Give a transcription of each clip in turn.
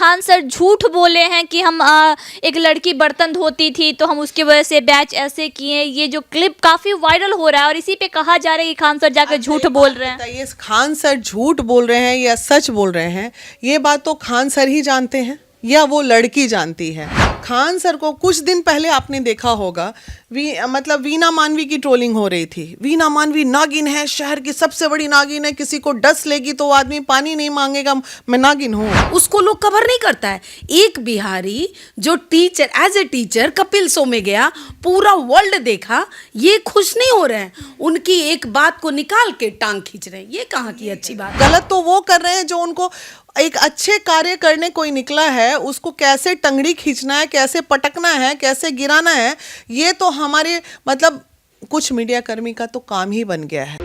Khan sir झूठ बोले हैं कि हम एक लड़की बर्तन धोती थी तो हम उसकी वजह से बैच ऐसे किए। ये जो क्लिप काफी वायरल हो रहा है और इसी पे कहा जा रहा है कि खान सर जाकर झूठ बोल रहे हैं। ये खान सर झूठ बोल रहे हैं या सच बोल रहे हैं, ये बात तो खान सर ही जानते हैं या वो लड़की जानती है। खान सर को कुछ दिन पहले आपने देखा होगा, वीना मानवी की ट्रोलिंग हो रही थी। वीना मानवी नागिन है, शहर की सबसे बड़ी नागिन है, किसी को डस लेगी तो वो आदमी पानी नहीं मांगेगा, मैं नागिन हूँ। उसको लोग कवर नहीं करता है। एक बिहारी जो teacher as a teacher Kapil show में गया, पूरा वर्ल्ड देखा, ये खुश नहीं हो रहे हैं, उनकी एक बात को निकाल के टांग खींच रहे हैं। ये कहाँ की अच्छी बात। गलत तो वो कर रहे हैं जो उनको एक अच्छे कार्य करने कोई निकला है, उसको कैसे टंगड़ी खींचना है, कैसे पटकना है, कैसे गिराना है, ये तो हमारे कुछ मीडिया कर्मी का तो काम ही बन गया है।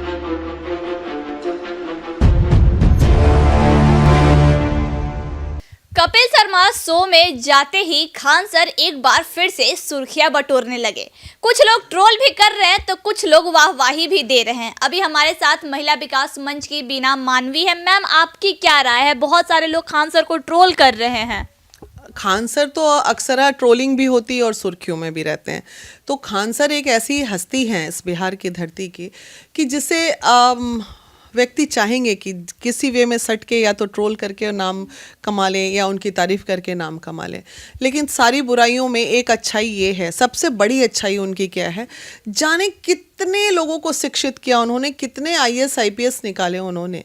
कपिल शर्मा शो में जाते ही खान सर एक बार फिर से सुर्खियां बटोरने लगे। कुछ लोग ट्रोल भी कर रहे हैं तो कुछ लोग वाहवाही भी दे रहे हैं। अभी हमारे साथ महिला विकास मंच की वीना मानवी है। मैम, आपकी क्या राय है? बहुत सारे लोग खान सर को ट्रोल कर रहे हैं। खान सर तो अक्सर ट्रोलिंग भी होती है और सुर्खियों में भी रहते हैं। तो खान सर एक ऐसी हस्ती हैं इस बिहार की धरती की कि जिसे व्यक्ति चाहेंगे कि किसी वे में सट के या तो ट्रोल करके नाम कमा लें या उनकी तारीफ करके नाम कमा लें। लेकिन सारी बुराइयों में एक अच्छाई ये है, सबसे बड़ी अच्छाई उनकी क्या है, जाने कितने लोगों को शिक्षित किया उन्होंने, कितने IAS IPS निकाले उन्होंने।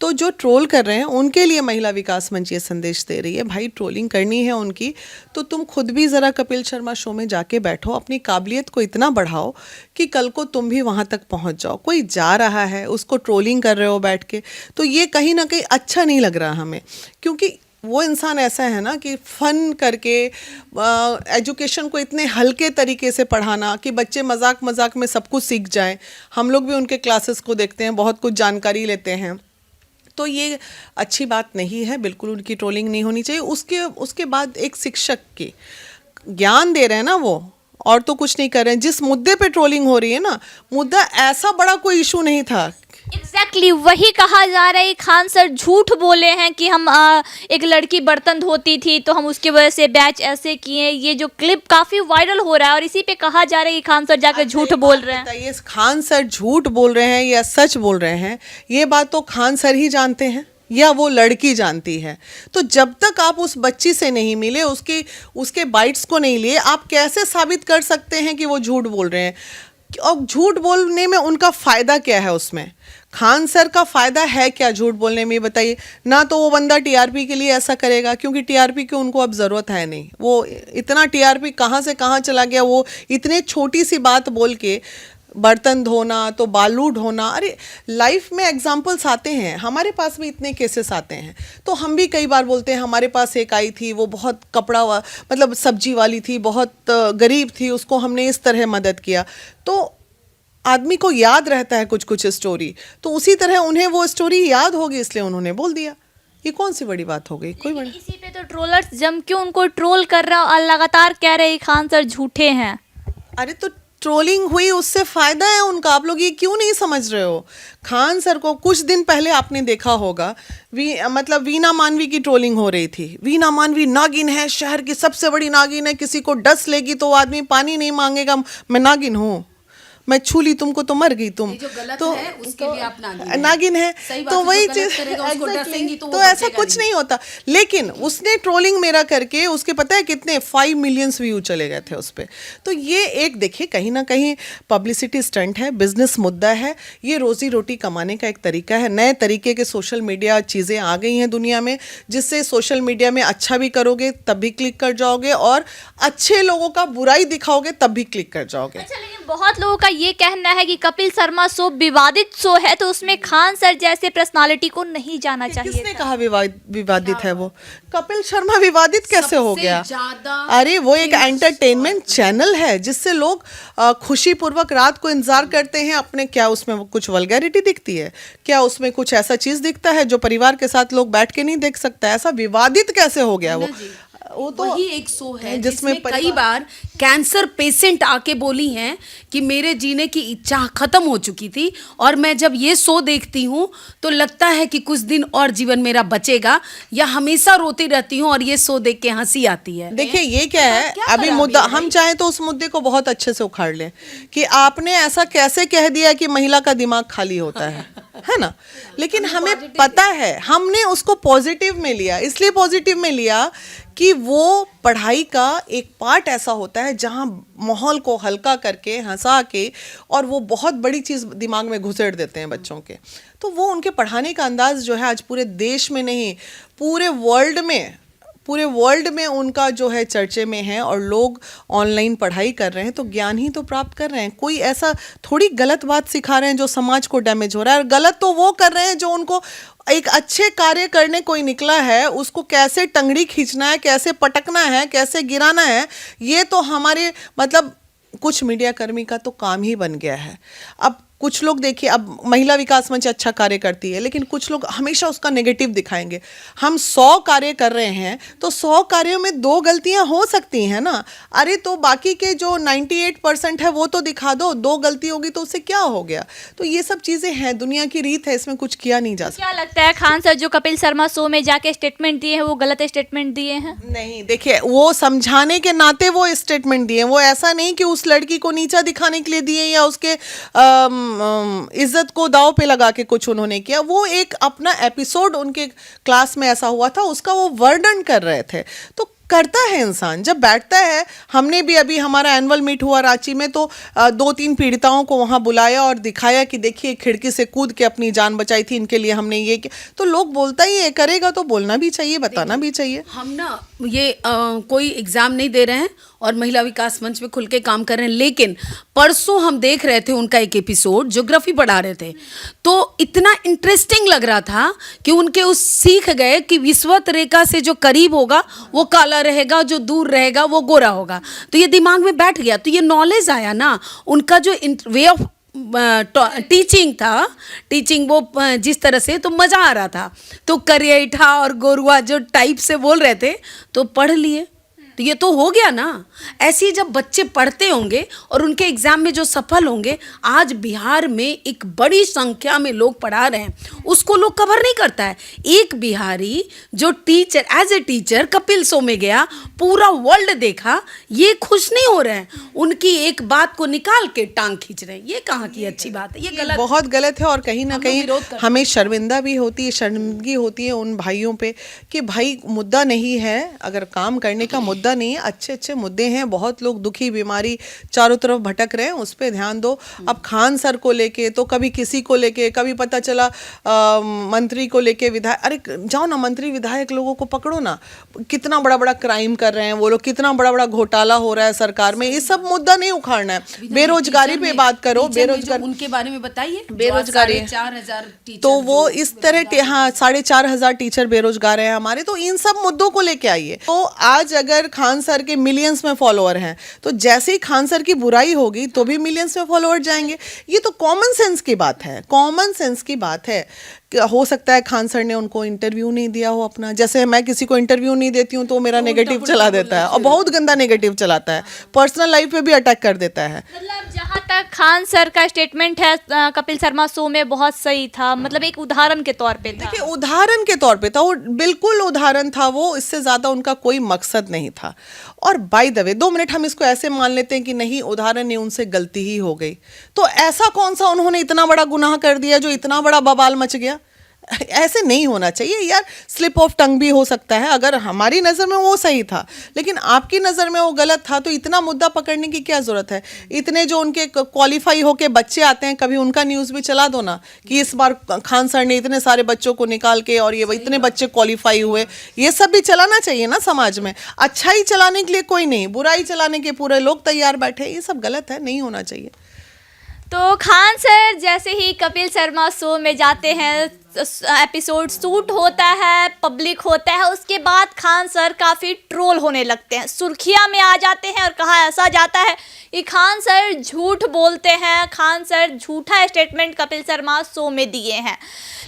तो जो ट्रोल कर रहे हैं उनके लिए महिला विकास मंच ये संदेश दे रही है, भाई ट्रोलिंग करनी है उनकी तो तुम खुद भी ज़रा कपिल शर्मा शो में जाके बैठो, अपनी काबिलियत को इतना बढ़ाओ कि कल को तुम भी वहाँ तक पहुँच जाओ। कोई जा रहा है उसको ट्रोलिंग कर रहे हो बैठ के, तो ये कहीं ना कहीं अच्छा नहीं लग रहा हमें, क्योंकि वो इंसान ऐसा है ना कि फ़न करके एजुकेशन को इतने हल्के तरीके से पढ़ाना कि बच्चे मजाक मजाक में सब कुछ सीख जाएं। हम लोग भी उनके क्लासेस को देखते हैं, बहुत कुछ जानकारी लेते हैं, तो ये अच्छी बात नहीं है, बिल्कुल उनकी ट्रोलिंग नहीं होनी चाहिए। उसके बाद एक शिक्षक की ज्ञान दे रहे हैं ना वो, और तो कुछ नहीं कर रहे हैं। जिस मुद्दे पे ट्रोलिंग हो रही है ना, मुद्दा ऐसा बड़ा कोई इशू नहीं था। एग्जैक्टली वही कहा जा रहा है। खान सर झूठ बोले हैं कि हम एक लड़की बर्तन धोती थी तो हम उसकी वजह से बैच ऐसे किए। ये जो क्लिप काफी वायरल हो रहा है और इसी पे कहा जा रहा है कि खान सर जाकर झूठ बोल रहे हैं। ये खान सर झूठ बोल रहे हैं या सच बोल रहे हैं, ये बात तो खान सर ही जानते हैं या वो लड़की जानती है। तो जब तक आप उस बच्ची से नहीं मिले, उसके बाइट्स को नहीं लिए, आप कैसे साबित कर सकते हैं कि वो झूठ बोल रहे हैं? और झूठ बोलने में उनका फ़ायदा क्या है? उसमें खान सर का फ़ायदा है क्या झूठ बोलने में, बताइए ना। तो वो बंदा TRP के लिए ऐसा करेगा, क्योंकि TRP की उनको अब ज़रूरत है नहीं। वो इतना TRP कहाँ से कहाँ चला गया, वो इतने छोटी सी बात बोल के बर्तन धोना तो बालू ढोना। अरे लाइफ में एग्जाम्पल्स आते हैं, हमारे पास भी इतने केसेस आते हैं। तो हम भी कई बार बोलते हैं, हमारे पास एक आई थी, वो बहुत सब्जी वाली थी, बहुत गरीब थी, उसको हमने इस तरह मदद किया। तो आदमी को याद रहता है कुछ कुछ स्टोरी, तो उसी तरह उन्हें वो स्टोरी याद होगी, इसलिए उन्होंने बोल दिया। ये कौन सी बड़ी बात हो गई? कोई बड़ी। इसी पे तो ट्रोलर्स जम के उनको ट्रोल कर रहा और लगातार कह रहे खान सर झूठे हैं। अरे तो ट्रोलिंग हुई, उससे फ़ायदा है उनका, आप लोग ये क्यों नहीं समझ रहे हो? खान सर को कुछ दिन पहले आपने देखा होगा, वीना मानवी की ट्रोलिंग हो रही थी। वीना मानवी नागिन है, शहर की सबसे बड़ी नागिन है, किसी को डस लेगी तो वो आदमी पानी नहीं मांगेगा, मैं नागिन हूँ, मैं छू ली तुमको तो मर गई तुम। जो गलत तो है उसके लिए आप नागिन है। तो वही चीज, तो ऐसा कुछ नहीं होता। लेकिन उसने ट्रोलिंग मेरा करके उसके पता है कितने 5 मिलियन व्यू चले गए थे उस पर। तो ये एक देखिए कहीं ना कहीं पब्लिसिटी स्टंट है, बिजनेस मुद्दा है, ये रोजी रोटी कमाने का एक तरीका है। नए तरीके के सोशल मीडिया चीज़ें आ गई हैं दुनिया में, जिससे सोशल मीडिया में अच्छा भी करोगे तब भी क्लिक कर जाओगे, और अच्छे लोगों का बुराई दिखाओगे तब भी क्लिक कर जाओगे। अच्छा, लेकिन बहुत लोगों का ये कहना है कि कपिल शर्मा शो विवादित शो है, तो उसमें खान सर जैसे पर्सनालिटी को नहीं जाना चाहिए। किसने कहा विवादित है? वो कपिल शर्मा विवादित कैसे हो गया? अरे वो एक एंटरटेनमेंट चैनल है जिससे लोग खुशी पूर्वक रात को इंतजार करते हैं अपने। क्या उसमें कुछ वल्गैरिटी दिखती है? क्या उसमें कुछ ऐसा चीज दिखता है जो परिवार के साथ लोग बैठ के नहीं देख सकता? ऐसा विवादित कैसे हो गया? वो वो तो वही एक शो है जिसमें जिसमें कई बार कैंसर पेशेंट आके बोली हैं कि मेरे जीने की इच्छा खत्म हो चुकी थी, और मैं जब ये शो देखती हूँ तो लगता है कि कुछ दिन और जीवन मेरा बचेगा, या हमेशा रोती रहती हूँ और ये शो देख के हंसी आती है। देखिए ये क्या है, क्या अभी खराबी मुद्दा है हम चाहें तो उस मुद्दे को बहुत अच्छे से उखाड़ लें कि आपने ऐसा कैसे कह दिया कि महिला का दिमाग खाली होता है ना। लेकिन हमें पता है, हमने उसको पॉजिटिव में लिया, इसलिए पॉजिटिव में लिया कि वो पढ़ाई का एक पार्ट ऐसा होता है जहाँ माहौल को हल्का करके हंसा के और वो बहुत बड़ी चीज़ दिमाग में घुसेड़ देते हैं बच्चों के। तो वो उनके पढ़ाने का अंदाज जो है आज पूरे देश में नहीं, पूरे वर्ल्ड में उनका जो है चर्चे में है, और लोग ऑनलाइन पढ़ाई कर रहे हैं तो ज्ञान ही तो प्राप्त कर रहे हैं। कोई ऐसा थोड़ी गलत बात सिखा रहे हैं जो समाज को डैमेज हो रहा है, और गलत तो वो कर रहे हैं जो उनको एक अच्छे कार्य करने कोई निकला है उसको कैसे टंगड़ी खींचना है, कैसे पटकना है, कैसे गिराना है, ये तो हमारे मतलब कुछ मीडिया कर्मी का तो काम ही बन गया है। अब कुछ लोग देखिए, अब महिला विकास मंच अच्छा कार्य करती है, लेकिन कुछ लोग हमेशा उसका नेगेटिव दिखाएंगे। हम 100 कार्य कर रहे हैं तो 100 कार्यों में 2 गलतियां हो सकती हैं ना। अरे तो बाकी के जो 98% है वो तो दिखा दो, 2 गलती होगी तो उससे क्या हो गया। तो ये सब चीज़ें हैं, दुनिया की रीत है, इसमें कुछ किया नहीं जा सकता। क्या लगता है खान सर जो कपिल शर्मा शो में जाके स्टेटमेंट दिए हैं वो गलत स्टेटमेंट दिए हैं? नहीं, देखिए वो समझाने के नाते वो स्टेटमेंट दिए, वो ऐसा नहीं कि उस लड़की को नीचा दिखाने के लिए दिए या उसके इज्जत को दांव पे लगा के कुछ उन्होंने किया। वो एक अपना एपिसोड उनके क्लास में ऐसा हुआ था उसका वो वर्णन कर रहे थे। तो करता है इंसान जब बैठता है। हमने भी अभी हमारा एनुअल मीट हुआ रांची में तो 2-3 पीड़िताओं को वहाँ बुलाया और दिखाया कि देखिए खिड़की से कूद के अपनी जान बचाई थी, इनके लिए हमने ये किया। तो लोग बोलता ही है, करेगा तो बोलना भी चाहिए, बताना भी चाहिए। हम ना ये कोई एग्जाम नहीं दे रहे हैं और महिला विकास मंच में खुल के काम कर रहे हैं, लेकिन परसों हम देख रहे थे उनका एक एपिसोड, ज्योग्राफी पढ़ा रहे थे, तो इतना इंटरेस्टिंग लग रहा था कि उनके उस सीख गए कि विषुवत रेखा से जो करीब होगा वो काला रहेगा, जो दूर रहेगा वो गोरा होगा। तो ये दिमाग में बैठ गया, तो ये नॉलेज आया ना। उनका जो वे ऑफ टीचिंग था, टीचिंग वो जिस तरह से, तो मज़ा आ रहा था। तो करिएठा और गोरुआ जो टाइप से बोल रहे थे तो पढ़ लिए, तो ये तो हो गया ना। ऐसे ही जब बच्चे पढ़ते होंगे और उनके एग्जाम में जो सफल होंगे, आज बिहार में एक बड़ी संख्या में लोग पढ़ा रहे हैं, उसको लोग कवर नहीं करता है। एक बिहारी जो teacher as a teacher Kapil show में गया, पूरा वर्ल्ड देखा, ये खुश नहीं हो रहे हैं, उनकी एक बात को निकाल के टांग खींच रहे हैं। ये कहाँ की अच्छी बात है, ये गलत, बहुत गलत है। और कहीं ना कहीं विरोध करते हमें शर्मिंदा भी होती है, शर्मिंदगी होती है उन भाइयों पे कि भाई मुद्दा नहीं है, अगर काम करने का मुद्दा नहीं है, अच्छे अच्छे मुद्दे हैं, बहुत लोग दुखी बीमारी चारों तरफ भटक रहे हैं, उस पर ध्यान दो। अब खान सर को लेके तो कभी किसी को लेके, कभी पता चला मंत्री को लेके, विधायक, अरे जाओ ना मंत्री विधायक लोगों को पकड़ो ना, कितना बड़ा बड़ा क्राइम कर रहे हैं वो लोग, कितना बड़ा बड़ा घोटाला हो रहा है सरकार में। ये सब मुद्दा नहीं उखाड़ना है, बेरोजगारी पे बात करो, बेरोजगारी उनके बारे में बताइए। बेरोजगारी 4,500 टीचर, तो वो इस तरह, हाँ 4,500 टीचर बेरोजगार हैं हमारे। तो इन सब मुद्दों को लेके आइए। तो आज अगर खान सर के मिलियंस में फॉलोअर हैं, तो जैसे ही खान सर की बुराई होगी तो भी मिलियंस में फॉलोअर जाएंगे। ये तो कॉमन सेंस की बात है, कॉमन सेंस की बात है। हो सकता है खान सर ने उनको इंटरव्यू नहीं दिया हो अपना, जैसे मैं किसी को इंटरव्यू नहीं देती हूँ तो मेरा नेगेटिव चला देता है, और बहुत गंदा नेगेटिव चलाता है, पर्सनल लाइफ पे भी अटैक कर देता है। मतलब जहाँ तक खान सर का स्टेटमेंट है कपिल शर्मा शो में बहुत सही था, मतलब एक उदाहरण के तौर पे था। देखिए उदाहरण के तौर पे था वो, बिल्कुल उदाहरण था वो, इससे ज़्यादा उनका कोई मकसद नहीं था। और बाय द वे 2 मिनट हम इसको ऐसे मान लेते हैं कि नहीं उदाहरण नहीं, उनसे गलती ही हो गई, तो ऐसा कौन सा उन्होंने इतना बड़ा गुनाह कर दिया जो इतना बड़ा बवाल मच गया। ऐसे नहीं होना चाहिए यार, स्लिप ऑफ टंग भी हो सकता है। अगर हमारी नज़र में वो सही था लेकिन आपकी नज़र में वो गलत था, तो इतना मुद्दा पकड़ने की क्या ज़रूरत है। इतने जो उनके क्वालिफाई होके बच्चे आते हैं, कभी उनका न्यूज़ भी चला दो ना कि इस बार खान सर ने इतने सारे बच्चों को निकाल के और ये इतने बच्चे क्वालिफाई हुए, ये सब भी चलाना चाहिए ना समाज में। अच्छाई चलाने के लिए कोई नहीं, बुराई चलाने के पूरे लोग तैयार बैठे, ये सब गलत है, नहीं होना चाहिए। तो खान सर जैसे ही कपिल शर्मा शो में जाते हैं एपिसोड शूट होता है, पब्लिक होता है, उसके बाद खान सर काफ़ी ट्रोल होने लगते हैं, सुर्खियां में आ जाते हैं और कहा ऐसा जाता है कि खान सर झूठ बोलते हैं, खान सर झूठा स्टेटमेंट कपिल शर्मा शो में दिए हैं।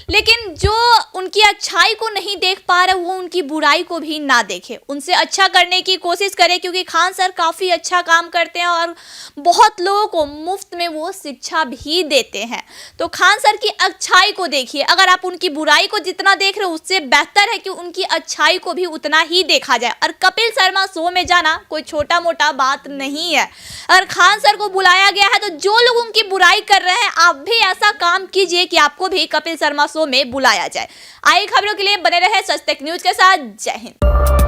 लेकिन जो उनकी अच्छाई को नहीं देख पा रहे वो उनकी बुराई को भी ना देखे, उनसे अच्छा करने की कोशिश करे, क्योंकि खान सर काफ़ी अच्छा काम करते हैं और बहुत लोगों को मुफ्त में वो शिक्षा भी देते हैं। तो खान सर की अच्छाई को देखिए, अगर आप उनकी बुराई को जितना देख रहे हो उससे बेहतर है कि उनकी अच्छाई को भी उतना ही देखा जाए। और कपिल शर्मा शो में जाना कोई छोटा मोटा बात नहीं है। अगर खान सर को बुलाया गया है तो जो लोग उनकी बुराई कर रहे हैं आप भी ऐसा काम कीजिए कि आपको भी कपिल शर्मा शो में बुलाया जाए। आई खबरों के लिए बने रहे स्वस्तिक न्यूज के साथ। जय हिंद।